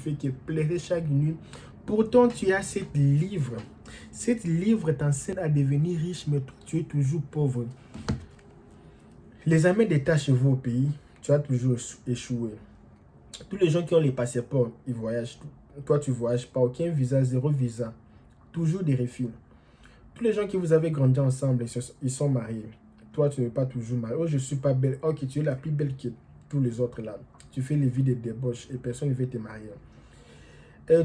fais, qui pleurais chaque nuit. Pourtant, tu as cette livre. Cette livre t'enseigne à devenir riche, mais toi, tu es toujours pauvre. Les armées d'État chez vous au pays, tu as toujours échoué. Tous les gens qui ont les passeports, ils voyagent. Toi, tu ne voyages pas. Aucun visa, zéro visa. Toujours des refus. Tous les gens qui vous avez grandi ensemble, ils sont mariés. Toi, tu n'es pas toujours marié. Oh, je ne suis pas belle. Ok, tu es la plus belle que tous les autres là. Tu fais les vies de débauche et personne ne veut te marier.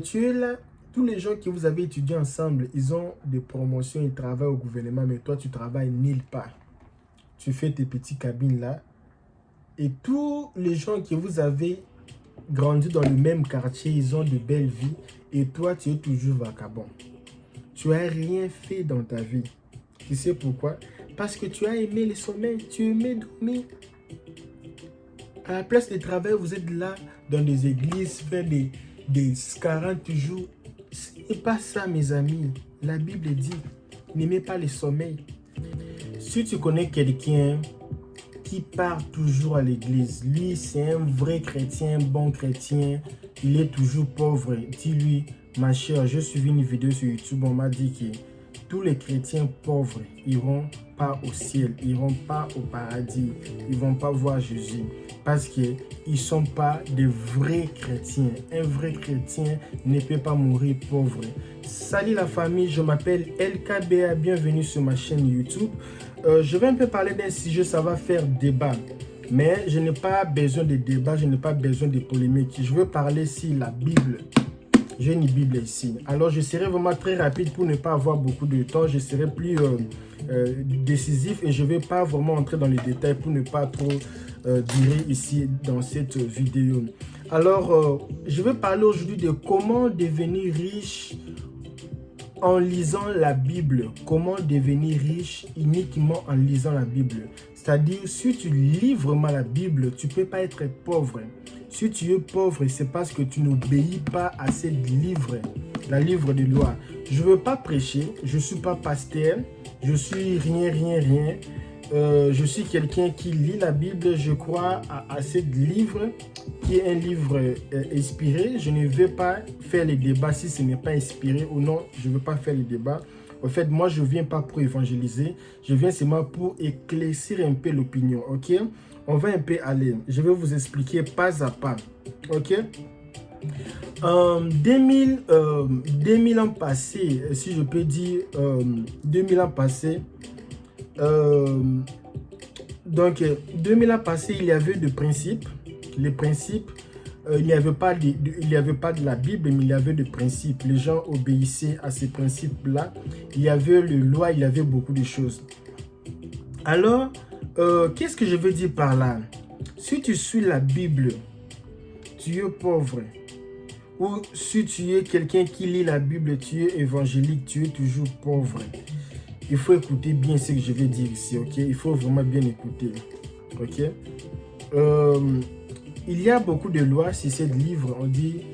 Tu es là. Tous les gens qui vous avez étudié ensemble, ils ont des promotions, ils travaillent au gouvernement, mais toi, tu travailles nulle part. Tu fais tes petites cabines là. Et tous les gens qui vous avez grandi dans le même quartier, ils ont de belles vies. Et toi, tu es toujours vagabond. Tu n'as rien fait dans ta vie. Tu sais pourquoi? Parce que tu as aimé le sommeil. Tu aimais dormir. À la place de travail, vous êtes là dans des églises, faire des 40 jours. Ce n'est pas ça, mes amis. La Bible dit, n'aimez pas le sommeil. Si tu connais quelqu'un qui part toujours à l'église, lui, c'est un vrai chrétien, bon chrétien, il est toujours pauvre. Dis-lui, ma chère, j'ai suivi une vidéo sur YouTube, on m'a dit que tous les chrétiens pauvres iront pas au ciel, iront pas au paradis, ils vont pas voir Jésus parce qu'ils ne sont pas des vrais chrétiens. Un vrai chrétien ne peut pas mourir pauvre. Salut la famille, je m'appelle LKBA, bienvenue sur ma chaîne YouTube. Je vais un peu parler d'un sujet, ça va faire débat. Mais je n'ai pas besoin de débat, je n'ai pas besoin de polémique. Je veux parler sur la Bible. J'ai une Bible ici. Alors, je serai vraiment très rapide pour ne pas avoir beaucoup de temps. Je serai plus décisif et je ne vais pas vraiment entrer dans les détails pour ne pas trop durer ici dans cette vidéo. Alors, je vais parler aujourd'hui de comment devenir riche en lisant la Bible. Comment devenir riche uniquement en lisant la Bible. C'est-à-dire, si tu lis vraiment la Bible, tu ne peux pas être pauvre. Si tu es pauvre, c'est parce que tu n'obéis pas à ce livre, la livre de loi. Je ne veux pas prêcher, je ne suis pas pasteur, je suis rien. Je suis quelqu'un qui lit la Bible, je crois à ce livre qui est un livre inspiré. Je ne veux pas faire les débats si ce n'est pas inspiré ou non, je ne veux pas faire les débats. En fait, moi, je ne viens pas pour évangéliser, je viens seulement pour éclaircir un peu l'opinion, ok? On va un peu aller, je vais vous expliquer pas à pas, ok? 2000 ans passés, si je peux dire 2000 ans passés, donc 2000 ans passés, il y avait des principes. Les principes, il n'y avait pas de la Bible, mais il y avait des principes. Les gens obéissaient à ces principes-là. Il y avait les lois, il y avait beaucoup de choses. Alors, qu'est-ce que je veux dire par là? Si tu suis la Bible, tu es pauvre. Ou si tu es quelqu'un qui lit la Bible, tu es évangélique, tu es toujours pauvre. Il faut écouter bien ce que je vais dire ici, ok? Il faut vraiment bien écouter, ok? Il y a beaucoup de lois sur ce livre. On dit,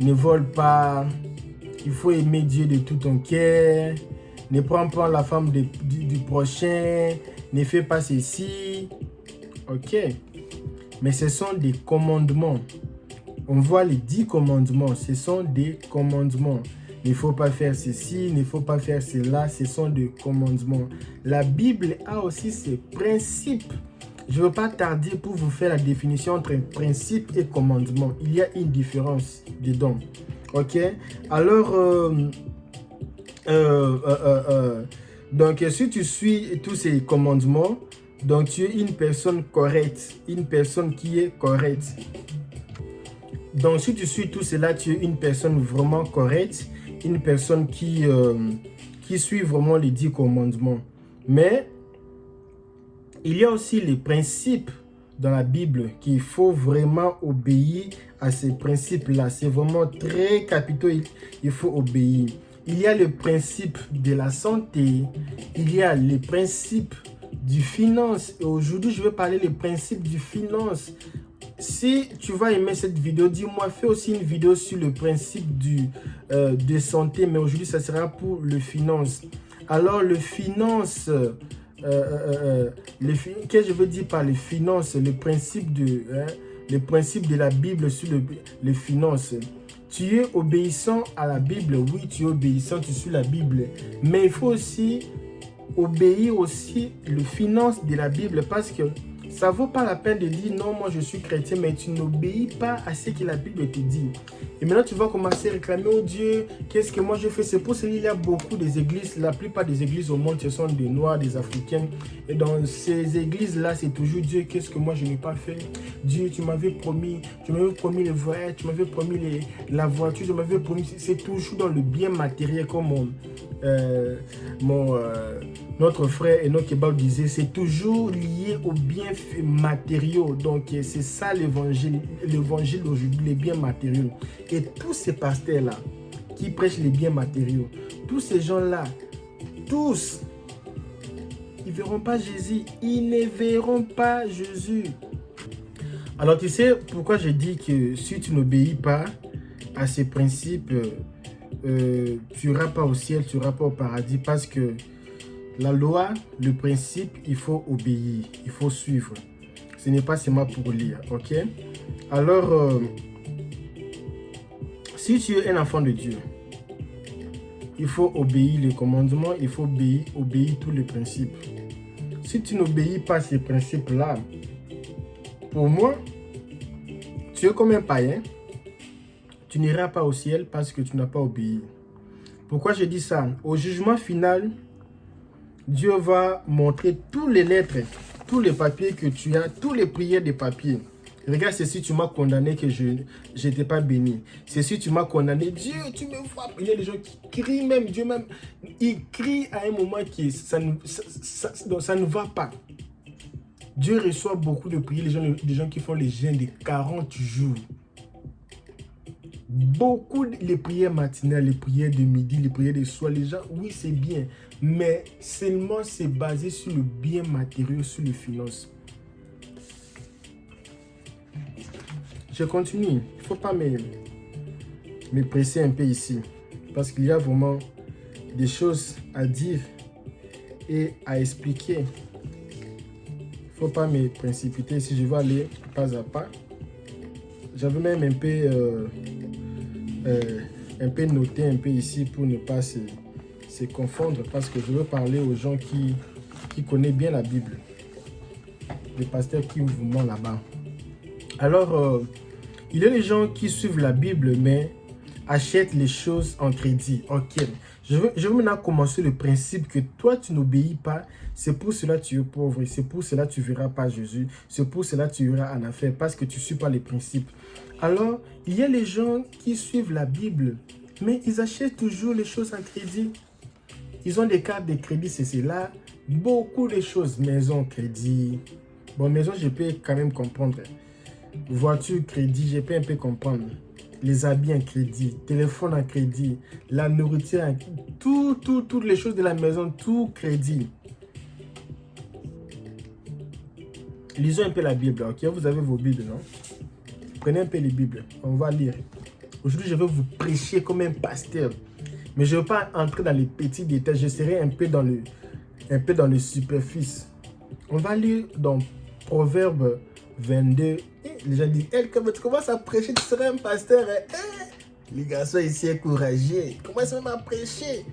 ne vole pas, il faut aimer Dieu de tout ton cœur, ne prends pas la femme du prochain, ne fais pas ceci, ok? Mais ce sont des commandements. On voit les 10 commandements, ce sont des commandements. Il ne faut pas faire ceci, il ne faut pas faire cela, ce sont des commandements. La Bible a aussi ses principes. Je ne veux pas tarder pour vous faire la définition entre principe et commandement. Il y a une différence dedans. Ok? Alors, donc si tu suis tous ces commandements, donc tu es une personne correcte, une personne qui est correcte. Donc si tu suis tout cela, tu es une personne vraiment correcte, une personne qui suit vraiment les 10 commandements. Mais il y a aussi les principes dans la Bible qu'il faut vraiment obéir à ces principes-là. C'est vraiment très capitaux, il faut obéir. Il y a le principe de la santé, il y a les principes du finance. Et aujourd'hui, je vais parler des principes du finance. Si tu vas aimer cette vidéo, dis-moi, fais aussi une vidéo sur le principe de santé. Mais aujourd'hui, ça sera pour le finance. Alors, le finance... qu'est-ce que je veux dire par les finances, le principe de la Bible sur les finances. Tu es obéissant à la Bible. Oui, tu es obéissant, tu suis la Bible. Mais il faut aussi obéir aussi le finance de la Bible parce que ça ne vaut pas la peine de dire non, moi je suis chrétien, mais tu n'obéis pas à ce que la Bible te dit. Et maintenant tu vas commencer à réclamer, oh Dieu, qu'est-ce que moi je fais? C'est pour cela qu'il y a beaucoup des églises, la plupart des églises au monde, ce sont des Noirs, des Africains. Et dans ces églises-là, c'est toujours Dieu, qu'est-ce que moi je n'ai pas fait? Dieu, tu m'avais promis les voyages, tu m'avais promis la voiture, tu m'avais promis, c'est toujours dans le bien matériel comme notre frère Enoch Kebab disait, c'est toujours lié aux biens matériaux. Donc c'est ça l'évangile aujourd'hui, les biens matériaux. Et tous ces pasteurs-là qui prêchent les biens matériaux, tous ces gens-là, tous, ils ne verront pas Jésus. Ils ne verront pas Jésus. Alors tu sais pourquoi je dis que si tu n'obéis pas à ces principes, tu n'iras pas au ciel, tu n'iras pas au paradis, parce que la loi, le principe, il faut obéir, il faut suivre. Ce n'est pas seulement pour lire, ok? Alors, si tu es un enfant de Dieu, il faut obéir les commandements, il faut obéir tous les principes. Si tu n'obéis pas ces principes-là, pour moi, tu es comme un païen. Tu n'iras pas au ciel parce que tu n'as pas obéi. Pourquoi je dis ça? Au jugement final, Dieu va montrer tous les lettres, tous les papiers que tu as, tous les prières de papiers. Regarde, c'est si tu m'as condamné que je n'étais pas béni. C'est si tu m'as condamné, Dieu, tu me vois. Il y a des gens qui crient même, Dieu même, il crie à un moment que ça ne va pas. Dieu reçoit beaucoup de prières, des gens qui font les jeûnes de 40 jours. Beaucoup les prières matinales, les prières de midi, les prières de soir, les gens, oui c'est bien, mais seulement c'est basé sur le bien matériel, sur les finances. Je continue, il ne faut pas me presser un peu ici, parce qu'il y a vraiment des choses à dire et à expliquer. Il ne faut pas me précipiter si je vais aller pas à pas. J'avais même un peu noté un peu ici pour ne pas se confondre, parce que je veux parler aux gens qui connaissent bien la Bible. Les pasteurs qui vous mentent là-bas. Alors, il y a des gens qui suivent la Bible mais achètent les choses en crédit. Ok. Je veux maintenant commencer le principe que toi tu n'obéis pas. C'est pour cela que tu es pauvre. C'est pour cela que tu ne verras pas Jésus. C'est pour cela que tu iras en enfer, parce que tu ne suis pas les principes. Alors, il y a les gens qui suivent la Bible, mais ils achètent toujours les choses en crédit. Ils ont des cartes de crédit, c'est cela. Beaucoup de choses. Maison, crédit. Bon, maison, je peux quand même comprendre. Voiture, crédit, je peux un peu comprendre. Les habits en crédit, téléphone en crédit, la nourriture, toutes les choses de la maison, tout crédit. Lisons un peu la Bible, ok? Vous avez vos Bibles, non? Prenez un peu les Bibles, on va lire. Aujourd'hui, je vais vous prêcher comme un pasteur. Mais je ne vais pas entrer dans les petits détails, je serai un peu dans le superficie. On va lire dans Proverbe 22. Les gens disent, quand tu commences à prêcher, tu seras un pasteur. Les garçons ici encouragés. Commence même à prêcher.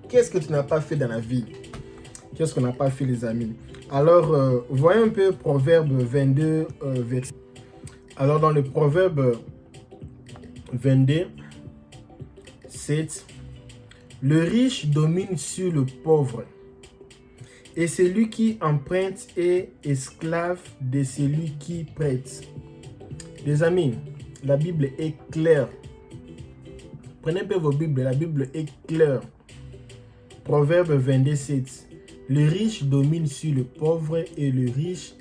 Qu'est-ce que tu n'as pas fait dans la vie? Qu'est-ce qu'on n'a pas fait, les amis? Alors, voyons un peu Proverbe 22, verset. Alors, dans le Proverbe 22, 7, le riche domine sur le pauvre, et celui qui emprunte est esclave de celui qui prête. Les amis, la Bible est claire. Prenez un peu vos Bibles, la Bible est claire. Proverbe 22, 7. Le riche domine sur le pauvre et le riche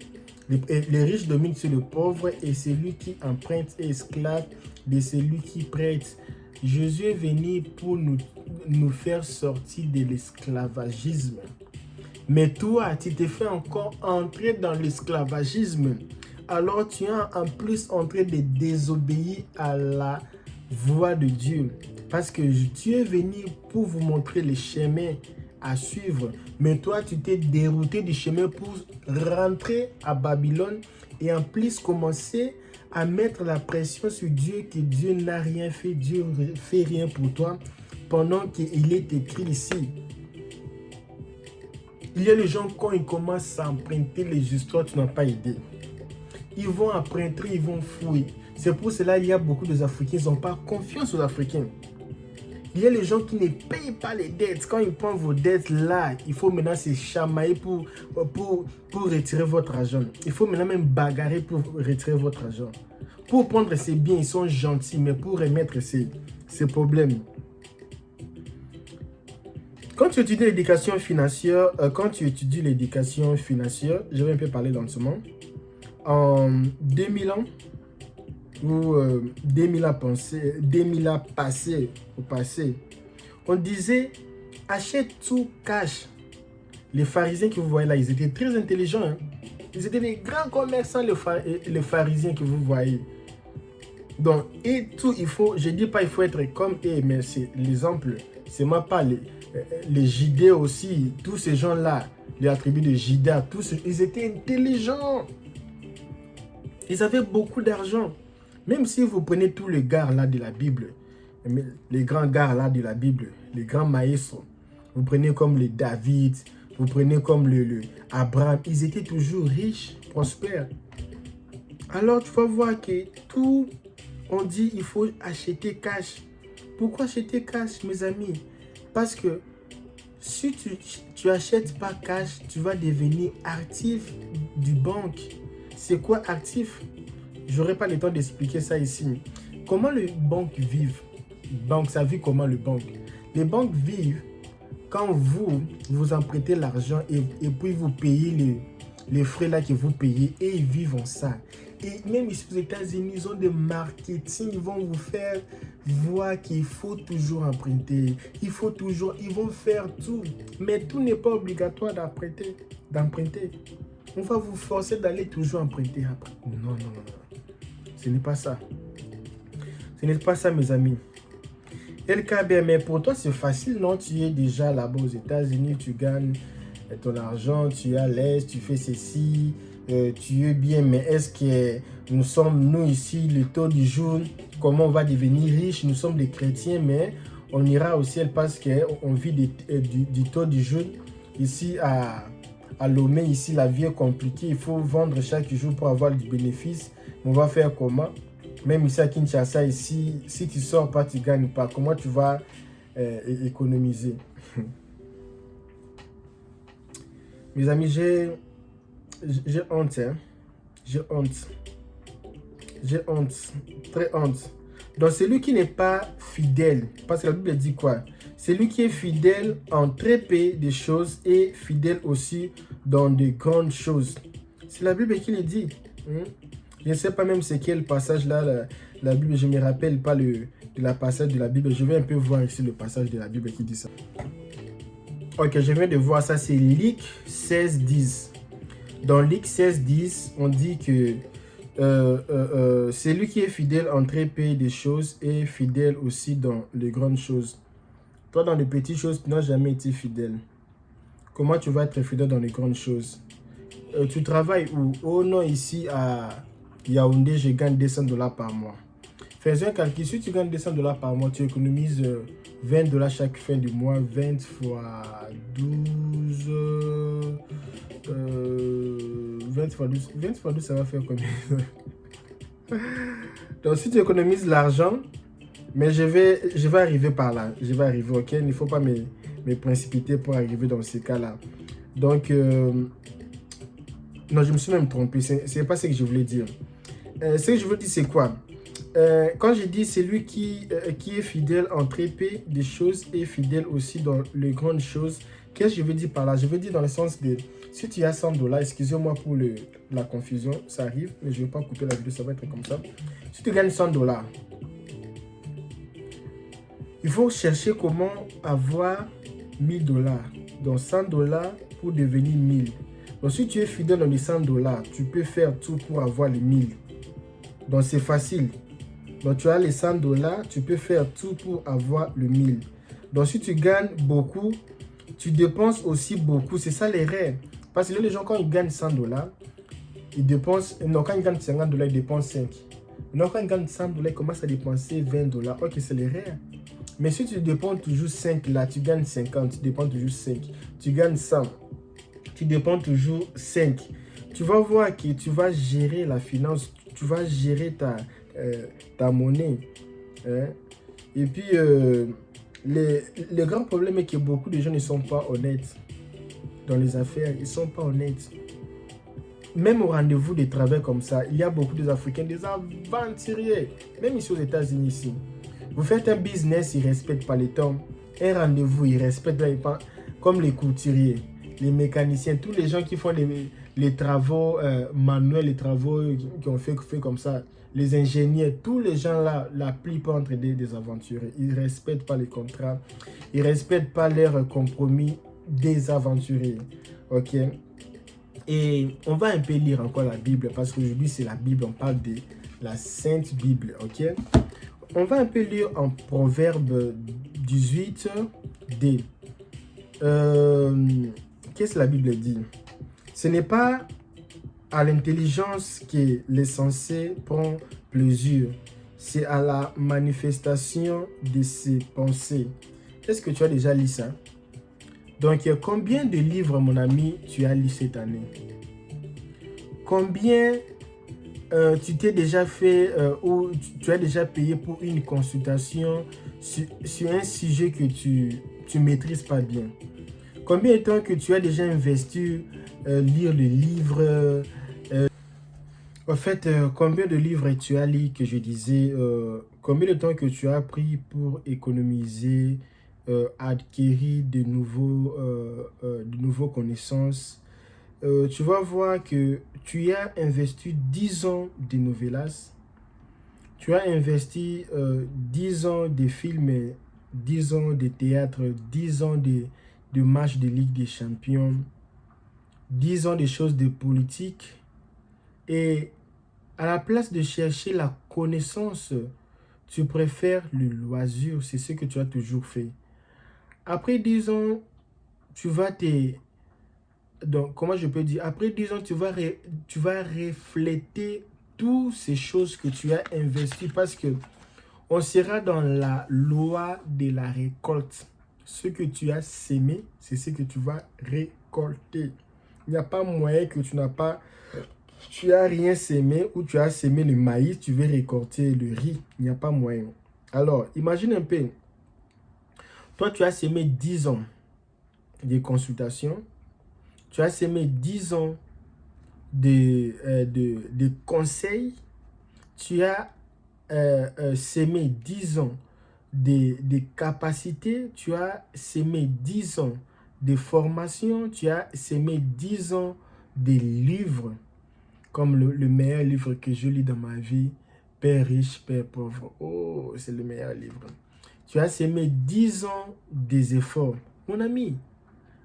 domine sur le pauvre, et celui qui emprunte est esclave de celui qui prête. Jésus est venu pour nous faire sortir de l'esclavagisme. Mais toi, tu te fais encore entrer dans l'esclavagisme. Alors tu es en plus en train de désobéir à la voix de Dieu. Parce que Dieu est venu pour vous montrer les chemins à suivre. Mais toi, tu t'es dérouté du chemin pour rentrer à Babylone et en plus commencer à mettre la pression sur Dieu que Dieu n'a rien fait, Dieu ne fait rien pour toi, pendant qu'il est écrit ici. Il y a les gens, quand ils commencent à emprunter les histoires, tu n'as pas aidé. Ils vont emprunter, ils vont fouiller. C'est pour cela qu'il y a beaucoup d'Africains qui n'ont pas confiance aux Africains. Il y a les gens qui ne payent pas les dettes. Quand ils prennent vos dettes là, il faut maintenant se chamailler pour retirer votre argent. Il faut maintenant même bagarrer pour retirer votre argent. Pour prendre ses biens, ils sont gentils, mais pour remettre ses problèmes. Quand tu étudies l'éducation financière, je vais un peu parler lentement. En 2000 ans, ou 2000 ans passés, on disait achète tout cash. Les pharisiens que vous voyez là, ils étaient très intelligents. Hein? Ils étaient des grands commerçants, les pharisiens que vous voyez. Donc, et tout, je dis pas il faut être comme eux, mais c'est l'exemple, c'est moi pas les Judées aussi, tous ces gens-là, les attributs de Juda, ils étaient intelligents. Ils avaient beaucoup d'argent. Même si vous prenez tous les gars là de la Bible, les grands gars là de la Bible, les grands maestros, vous prenez comme les David, vous prenez comme le Abraham, ils étaient toujours riches, prospères. Alors tu vas voir que tout, on dit il faut acheter cash. Pourquoi acheter cash, mes amis? Parce que si tu achètes pas cash, tu vas devenir actif du banque. C'est quoi actif? J'aurai pas le temps d'expliquer ça ici. Comment les banques vivent? Ça vit comment les banques? Les banques vivent quand vous empruntez l'argent et puis vous payez les frais là que vous payez et ils vivent en ça. Et même ici aux États-Unis, ils ont des marketing, ils vont vous faire voir qu'il faut toujours emprunter. Ils vont faire tout. Mais tout n'est pas obligatoire d'emprunter. On va vous forcer d'aller toujours emprunter après. Non. Ce n'est pas ça. Ce n'est pas ça, mes amis. LKB, mais pour toi, c'est facile, non? Tu es déjà là-bas aux États-Unis, tu gagnes ton argent, tu es à l'aise, tu fais ceci, tu es bien. Mais est-ce que nous ici, le taux du jour, comment on va devenir riche? Nous sommes des chrétiens, mais on ira au ciel parce qu'on vit du taux du jour. Ici, à Lomé, ici, la vie est compliquée. Il faut vendre chaque jour pour avoir du bénéfice. On va faire comment? Même ici à Kinshasa, ici, si tu ne sors pas, tu ne gagnes pas. Comment tu vas économiser? Mes amis, j'ai honte. Hein? J'ai honte. Très honte. Donc, celui qui n'est pas fidèle, parce que la Bible dit quoi? Celui qui est fidèle en très peu de choses et fidèle aussi dans de grandes choses. C'est la Bible qui le dit. Je ne sais pas même c'est quel passage là, la Bible, je ne me rappelle pas de la passage de la Bible. Je vais un peu voir ici le passage de la Bible qui dit ça. Ok, je viens de voir ça, c'est Luc 16, 10. Dans Luc 16, 10, on dit que celui qui est fidèle en très peu de choses est fidèle aussi dans les grandes choses. Toi, dans les petites choses, tu n'as jamais été fidèle. Comment tu vas être fidèle dans les grandes choses? Tu travailles où? Oh non, ici à Yaoundé, je gagne $200 par mois. Fais un calcul. Si tu gagnes $200 par mois, tu économises $20 chaque fin du mois. 20 fois 12... 20 fois 12, ça va faire combien? Donc, si tu économises l'argent, mais je vais arriver par là. Je vais arriver, ok? Il ne faut pas me précipiter pour arriver dans ces cas-là. Donc, non, je me suis même trompé. Ce n'est pas ce que je voulais dire. Ce que je veux dire, c'est quoi? Quand je dis c'est lui qui est fidèle en très peu de choses et fidèle aussi dans les grandes choses, qu'est-ce que je veux dire par là? Je veux dire dans le sens de, si tu as $100, excusez-moi pour la confusion, ça arrive, mais je ne vais pas couper la vidéo, ça va être comme ça. Si tu gagnes $100, il faut chercher comment avoir $1000. Donc $100 pour devenir 1000. Donc si tu es fidèle dans les $100, tu peux faire tout pour avoir les 1000. Donc c'est facile. Donc tu as les $100, tu peux faire tout pour avoir le 1000. Donc si tu gagnes beaucoup, tu dépenses aussi beaucoup. C'est ça les rêves. Parce que les gens, quand ils gagnent $100, ils dépensent, non, quand ils gagnent $50, ils dépensent 5. Donc, quand il gagne 100 dollars, il commence à dépenser 20 dollars. Ok, c'est les rare. Mais si tu dépenses toujours 5 là, tu gagnes 50, tu dépenses toujours 5. Tu gagnes 100, tu dépenses toujours 5. Tu vas voir que tu vas gérer la finance, tu vas gérer ta monnaie. Hein? Et puis, le grand problème est que beaucoup de gens ne sont pas honnêtes dans les affaires. Ils ne sont pas honnêtes. Même au rendez-vous de travail comme ça, il y a beaucoup d'Africains, des aventuriers. Même ici aux États-Unis, ici. Vous faites un business, ils ne respectent pas les temps. Un rendez-vous, ils ne respectent pas. Comme les couturiers, les mécaniciens, tous les gens qui font les travaux manuels, les travaux qui ont fait comme ça. Les ingénieurs, tous les gens là, la plupart entre des aventuriers. Ils ne respectent pas les contrats. Ils ne respectent pas leurs compromis des aventuriers. Ok? Et on va un peu lire encore la Bible parce qu'aujourd'hui c'est la Bible, on parle de la Sainte Bible, ok? On va un peu lire en Proverbe 18d. Qu'est-ce que la Bible dit? Ce n'est pas à l'intelligence que l'essentiel prend plaisir, c'est à la manifestation de ses pensées. Est-ce que tu as déjà lu ça? Donc, combien de livres, mon ami, tu as lu cette année? Combien tu t'es déjà fait ou tu as déjà payé pour une consultation sur un sujet que tu ne maîtrises pas bien? Combien de temps que tu as déjà investi lire le livre? En fait, combien de livres tu as lu que je disais? Combien de temps que tu as pris pour économiser, acquérir de nouveaux connaissances? Tu vas voir que tu as investi 10 ans de novelas, tu as investi 10 ans de films, 10 ans de théâtre, 10 ans de matchs de Ligue des Champions, 10 ans de choses de politique. Et à la place de chercher la connaissance, tu préfères le loisir. C'est ce que tu as toujours fait. Après 10 ans, tu vas te... Donc, comment je peux dire? Après 10 ans, tu vas refléter toutes ces choses que tu as investies parce que on sera dans la loi de la récolte. Ce que tu as sémé, c'est ce que tu vas récolter. Il n'y a pas moyen que tu as rien sémé ou tu as sémé le maïs, tu veux récolter le riz. Il n'y a pas moyen. Alors, imagine un peu. Toi, tu as sémé 10 ans de consultation. Tu as sémé 10 ans de conseils. Tu as sémé 10 ans de capacités. Tu as sémé 10 ans de formation. Tu as sémé 10 ans de livres. Comme le meilleur livre que je lis dans ma vie, Père riche, Père pauvre. Oh, c'est le meilleur livre. Tu as sémé 10 ans des efforts. Mon ami,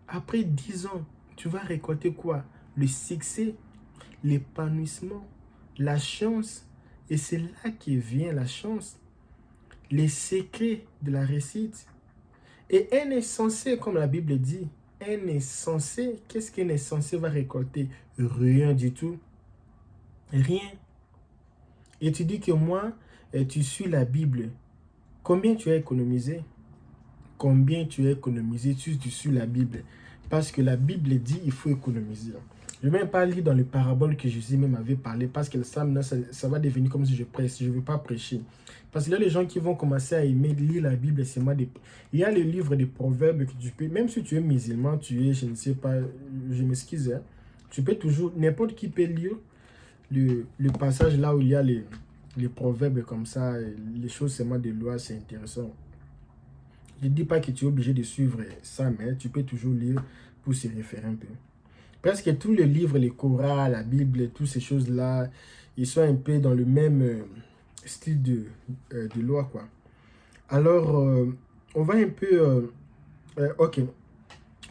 après 10 ans, tu vas récolter quoi? Le succès, l'épanouissement, la chance. Et c'est là que vient la chance. Les secrets de la réussite. Et un insensé, comme la Bible dit, un insensé, qu'est-ce qu'un insensé va récolter? Rien du tout. Rien. Et tu dis que moi, tu suis la Bible. Combien tu as économisé? Combien tu as économisé? Tu suis la Bible. Parce que la Bible dit il faut économiser. Je ne vais même pas lire dans les paraboles que Jésus même avait parlé. Parce que ça va devenir comme si je prêche. Je ne veux pas prêcher. Parce qu'il y a les gens qui vont commencer à aimer lire la Bible. Il y a le livre des proverbes que tu peux... Même si tu es musulman, tu es, je ne sais pas, je m'excuse. Hein, tu peux toujours... N'importe qui peut lire le passage là où il y a les proverbes comme ça, les choses seulement de loi, c'est intéressant. Je ne dis pas que tu es obligé de suivre ça, mais tu peux toujours lire pour se référer un peu. Presque tous les livres, les Corans, la Bible, toutes ces choses-là, ils sont un peu dans le même style de loi, quoi. Alors, on va un peu... ok.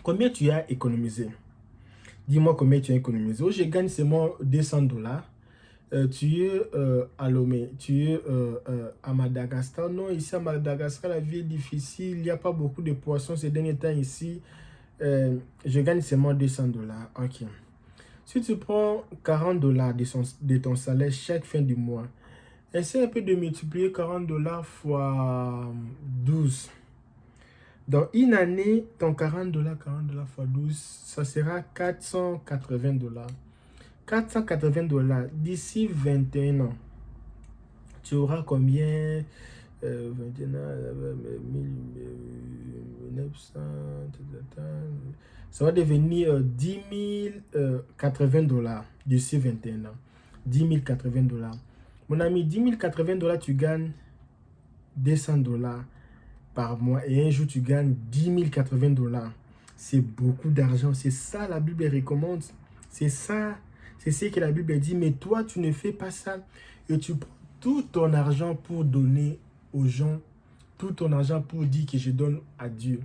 Combien tu as économisé? Dis-moi combien tu as économisé. Oh, je gagne seulement 200 dollars. Tu es à Lomé, tu es à Madagascar. Non, ici à Madagascar, la vie est difficile. Il n'y a pas beaucoup de poissons ces derniers temps ici. Je gagne seulement 200 dollars. Ok. Si tu prends 40 dollars de ton salaire chaque fin du mois, Essaie un peu de multiplier 40 dollars fois 12. Dans une année, ton 40 dollars fois 12, ça sera 480 dollars. 480 dollars d'ici 21 ans. Tu auras combien 21 ans, 1900, ça va devenir 10 080 dollars d'ici 21 ans. 10 080 dollars. Mon ami, 10 080 dollars, tu gagnes 200 dollars par mois et un jour tu gagnes 10 080 dollars. C'est beaucoup d'argent. C'est ça la Bible recommande. C'est ça. C'est ce que la Bible dit. Mais toi, tu ne fais pas ça. Et tu prends tout ton argent pour donner aux gens. Tout ton argent pour dire que je donne à Dieu.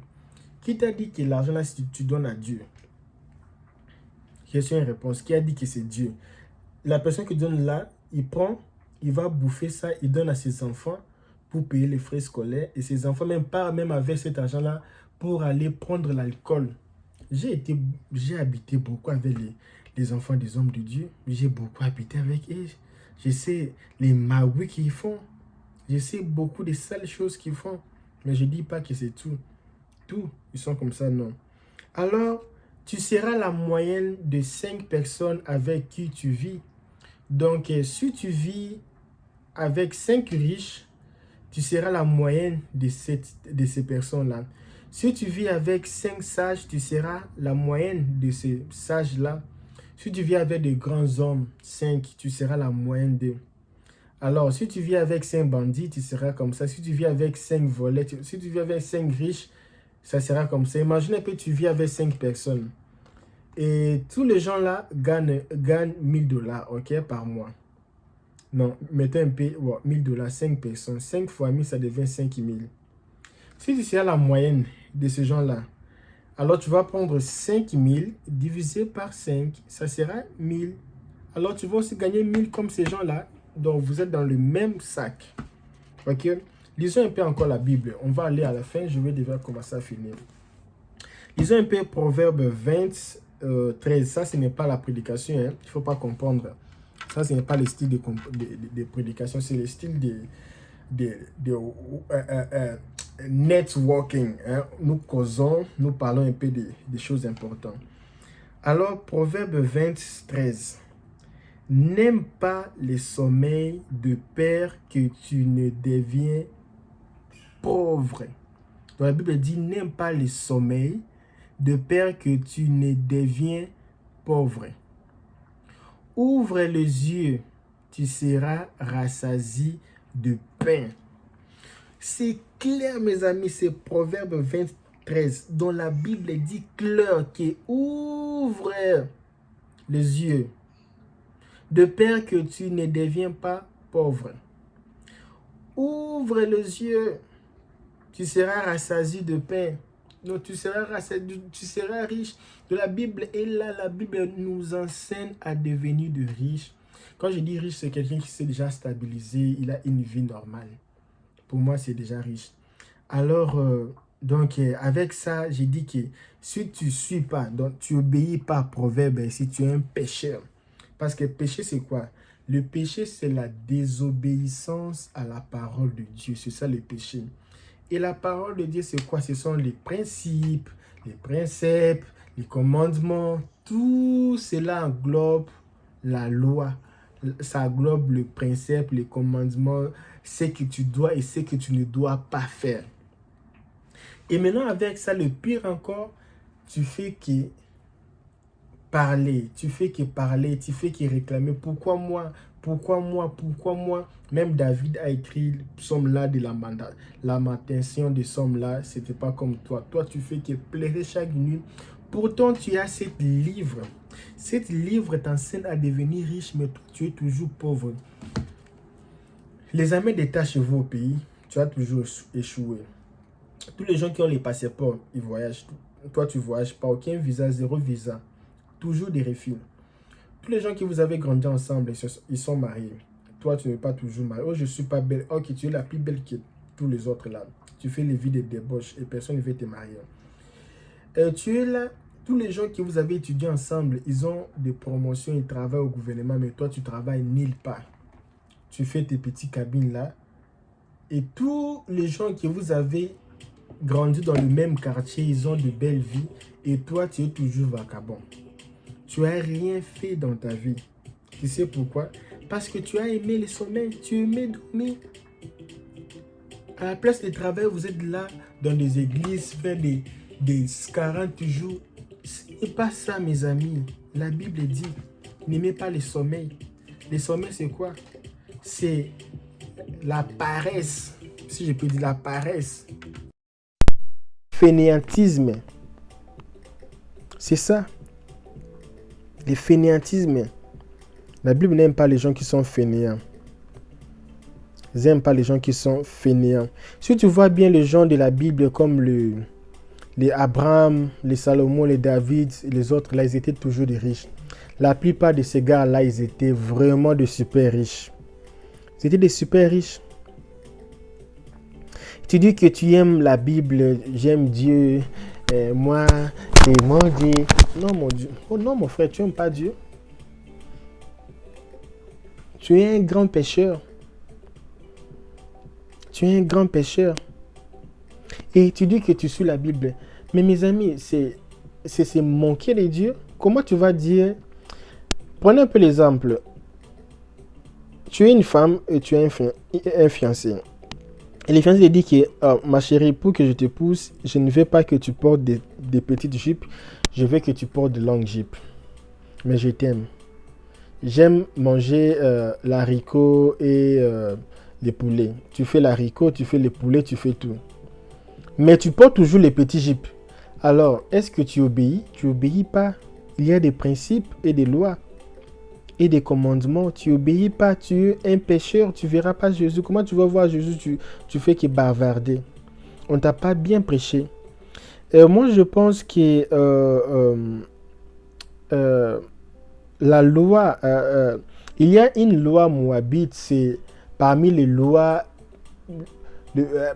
Qui t'a dit que l'argent là, si tu donnes à Dieu? Question et réponse. Qui a dit que c'est Dieu? La personne qui donne là, il prend, il va bouffer ça, il donne à ses enfants pour payer les frais scolaires. Et ses enfants même pas même avec cet argent-là pour aller prendre l'alcool. J'ai habité beaucoup avec les enfants des hommes de Dieu. J'ai beaucoup habité avec eux. Je sais les magouilles qu'ils font. Je sais beaucoup de sales choses qu'ils font. Mais je ne dis pas que c'est tout. Tout, ils sont comme ça, non. Alors, tu seras la moyenne de 5 personnes avec qui tu vis. Donc, si tu vis avec 5 riches, tu seras la moyenne de ces personnes-là. Si tu vis avec 5 sages, tu seras la moyenne de ces sages-là. Si tu vis avec des grands hommes, 5, tu seras la moyenne d'eux. Alors, si tu vis avec 5 bandits, tu seras comme ça. Si tu vis avec 5 volets, si tu vis avec 5 riches, ça sera comme ça. Imagine un peu, tu vis avec 5 personnes. Et tous les gens là gagnent 1000 dollars, ok, par mois. Non, mettez un peu, 1000 dollars, 5 personnes. 5 fois 1000, ça devient 5000. Si tu seras la moyenne de ces gens-là, alors tu vas prendre 5000 divisé par 5, ça sera 1000. Alors tu vas aussi gagner 1000 comme ces gens-là. Donc vous êtes dans le même sac. Ok? Lisons un peu encore la Bible. On va aller à la fin, je vais déjà commencer à finir. Lisons un peu Proverbe 20, 13. Ça, ce n'est pas la prédication. Hein. Il ne faut pas comprendre. Ça, ce n'est pas le style de prédication. C'est le style de networking. Hein. Nous causons, nous parlons un peu des choses importantes. Alors, Proverbe 20, 13. N'aime pas le sommeil de peur que tu ne deviens pauvre. Donc, la Bible dit, n'aime pas le sommeil de peur que tu ne deviens pauvre. Ouvre les yeux, tu seras rassasié de pain. C'est clair, mes amis, c'est Proverbe 23, dont la Bible dit clair que ouvre les yeux, de peur que tu ne deviens pas pauvre. Ouvre les yeux, tu seras rassasié de pain. Donc tu seras rassasié, tu seras riche. De la Bible est là, la Bible nous enseigne à devenir de riches. Quand je dis riche, c'est quelqu'un qui s'est déjà stabilisé, il a une vie normale. Pour moi, c'est déjà riche. Alors, avec ça, j'ai dit que si tu ne suis pas, donc tu n'obéis pas à Proverbe, si tu es un pécheur. Parce que péché, c'est quoi? Le péché, c'est la désobéissance à la parole de Dieu. C'est ça le péché. Et la parole de Dieu, c'est quoi? Ce sont les principes, les préceptes, les commandements. Tout cela englobe la loi. Ça englobe le principe, les commandements, ce que tu dois et ce que tu ne dois pas faire. Et maintenant, avec ça, le pire encore, tu fais que parler, tu fais que réclamer. Pourquoi moi? Pourquoi moi? Pourquoi moi? Même David a écrit le psaume là de lamentation de psaume là. C'était pas comme toi. Toi, tu fais que pleurer chaque nuit. Pourtant, tu as cette livre. Cette livre t'enseigne à devenir riche, mais tu es toujours pauvre. Les armées d'État chez vous au pays, tu as toujours échoué. Tous les gens qui ont les passeports, ils voyagent. Toi, tu voyages pas. Aucun visa, 0 visa. Toujours des refus. Tous les gens qui vous avez grandi ensemble, ils sont mariés. Toi, tu n'es pas toujours marié. Oh, je ne suis pas belle. Ok, tu es la plus belle que tous les autres là. Tu fais les vies de débauche et personne ne veut te marier. Tu es là. Tous les gens qui vous avez étudié ensemble, ils ont des promotions, ils travaillent au gouvernement, mais toi, tu travailles nulle part. tu fais tes petites cabines là. Et tous les gens que vous avez grandi dans le même quartier, ils ont de belles vies. Et toi, tu es toujours vagabond. Tu n'as rien fait dans ta vie. Tu sais pourquoi? Parce que tu as aimé le sommeil. Tu aimais dormir. À la place de travail, vous êtes là dans des églises, faire des 40 jours. Ce n'est pas ça, mes amis. La Bible dit, n'aimez pas le sommeil. Le sommeil, c'est quoi? C'est la paresse. Si je peux dire la paresse. Fainéantisme. C'est ça. Le fainéantisme. La Bible n'aime pas les gens qui sont fainéants. Ils n'aiment pas les gens qui sont fainéants. Si tu vois bien les gens de la Bible comme les Abraham, les Salomon, les David, les autres, là, ils étaient toujours des riches. La plupart de ces gars-là, ils étaient vraiment de super riches. Ils étaient des super riches. Tu dis que tu aimes la Bible, j'aime Dieu, moi, et mon Dieu. Non, mon Dieu. Oh non, mon frère, tu n'aimes pas Dieu. Tu es un grand pécheur. Tu es un grand pécheur. Et tu dis que tu suis la Bible. Mais mes amis, c'est manquer de Dieu. Comment tu vas dire... Prenez un peu l'exemple. Tu es une femme et tu as un fiancé. Et le fiancé dit que ma chérie, pour que je te pousse, je ne veux pas que tu portes des petites jupes. Je veux que tu portes de longues jupes. Mais je t'aime. J'aime manger l'haricot et les poulets. Tu fais l'haricot, tu fais les poulets, tu fais tout. Mais tu portes toujours les petits jupes. Alors, est-ce que tu obéis? Tu obéis pas. Il y a des principes et des lois et des commandements. Tu obéis pas. Tu es un pécheur. Tu verras pas Jésus. Comment tu vas voir Jésus? Tu fais que bavarder. On t'a pas bien prêché. Moi, je pense que la loi, il y a une loi moabite, c'est parmi les lois,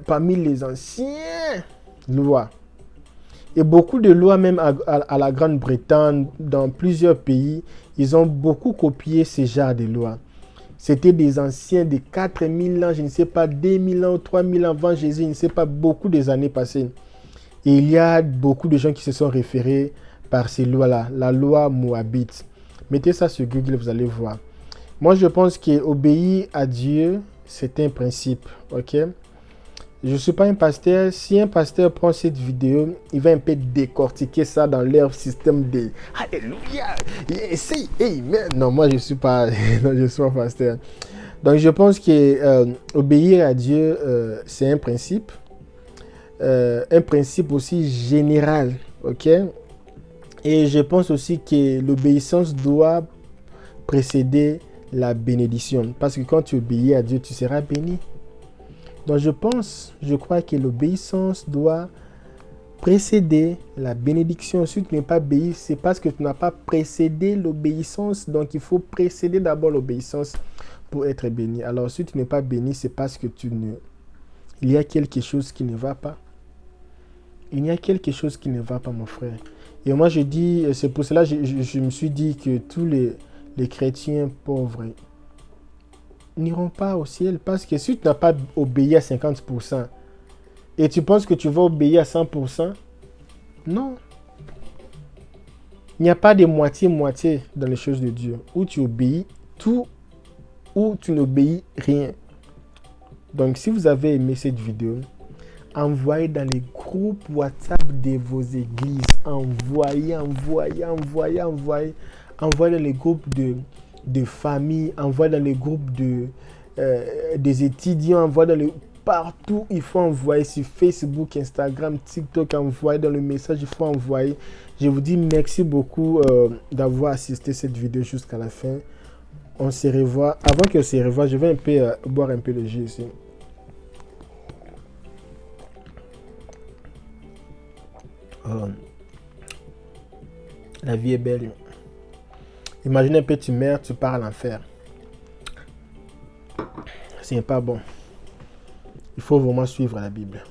parmi les anciennes lois. Et beaucoup de lois, même à la Grande-Bretagne, dans plusieurs pays, ils ont beaucoup copié ces genres de lois. C'était des anciens de 4000 ans, je ne sais pas, 2000 ans, 3000 ans avant Jésus, je ne sais pas, beaucoup des années passées. Et il y a beaucoup de gens qui se sont référés par ces lois-là, la loi moabite. Mettez ça sur Google, vous allez voir. Moi, je pense qu'obéir à Dieu, c'est un principe, ok? Je ne suis pas un pasteur. Si un pasteur prend cette vidéo, il va un peu décortiquer ça dans leur système de Alléluia, yes, amen. Non, moi, je ne suis pas, non, je suis pas pasteur. Donc, je pense que obéir à Dieu, c'est un principe aussi général, ok? Et je pense aussi que l'obéissance doit précéder la bénédiction. Parce que quand tu obéis à Dieu, tu seras béni. Donc je crois que l'obéissance doit précéder la bénédiction. Si tu n'es pas obéi, c'est parce que tu n'as pas précédé l'obéissance. Donc il faut précéder d'abord l'obéissance pour être béni. Alors si tu n'es pas béni, c'est parce que il y a quelque chose qui ne va pas. Il y a quelque chose qui ne va pas, mon frère. Et moi je dis, c'est pour cela que je me suis dit que tous les chrétiens pauvres n'iront pas au ciel. Parce que si tu n'as pas obéi à 50% et tu penses que tu vas obéir à 100%, non. Il n'y a pas de moitié-moitié dans les choses de Dieu. Où tu obéis tout, ou tu n'obéis rien. Donc si vous avez aimé cette vidéo, envoyez dans les groupes WhatsApp de vos églises. Envoyez dans les groupes de famille, envoyez dans les groupes des étudiants, envoyez dans les... Partout, il faut envoyer sur Facebook, Instagram, TikTok, envoyer dans le message, il faut envoyer. Je vous dis merci beaucoup d'avoir assisté cette vidéo jusqu'à la fin. On se revoit. Avant qu'on se revoie, je vais un peu boire un peu de jus ici. La vie est belle. Imagine un peu, tu meurs, tu pars à l'enfer. C'est pas bon. Il faut vraiment suivre la Bible.